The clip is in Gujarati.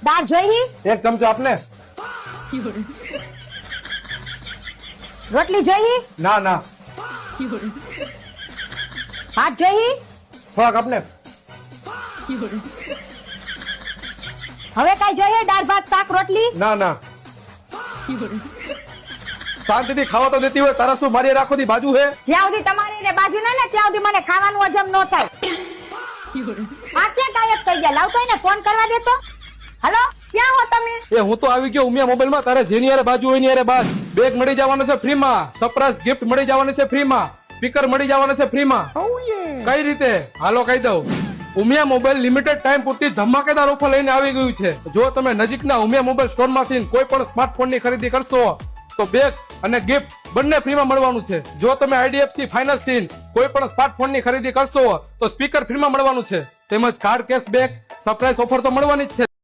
દાળ જોઈ? એક ચમચો આપને. રોટલી જોઈ? ના ના. ભાત જોઈ? થોડાક આપને. હવે કઈ જોઈએ? દાળ ભાત શાક રોટલી? ના ના. શાંતિથી ખાવા તો દેતી હોય, તારા શું મારી રાખો દી બાજુ હે? જ્યાં સુધી તમારી રે બાજુ ના ને ત્યાં સુધી મને ખાવાનું હજમ ન થાય. આ ક્યાં ગાયબ થઈ ગયા? લાવ તો એને ફોન કરવા દેતો. હલો, ક્યાં હો તમે? એ હું તો આવી ગયો ઉમિયા મોબાઈલ માં. તારે જેની હારે બાજુ હોય ની હારે બાજ. બેગ મળી જવાનો છે ફ્રી માં, સરપ્રાઈઝ ગિફ્ટ મળી જવાની છે ફ્રી માં, સ્પીકર મળી જવાના છે ફ્રી માં. કઈ રીતે? હાલો કહી દઉં. ઉમિયા મોબાઈલ લિમિટેડ ટાઈમ પૂરતી ધમાકેદાર ઓફર લઈને આવી ગયું છે. જો તમે નજીકના ઉમિયા મોબાઈલ સ્ટોર માંથી કોઈ પણ સ્માર્ટફોન ની ખરીદી કરશો તો બેગ અને ગિફ્ટ બંને ફ્રીમાં મળવાનું છે. જો તમે IDFC ફાઇનાન્સ થી કોઈ પણ સ્માર્ટફોન ની ખરીદી કરશો તો સ્પીકર ફ્રીમાં મળવાનું છે, તેમજ કાર્ડ કેશબેક સરપ્રાઈઝ ઓફર તો મળવાની જ છે.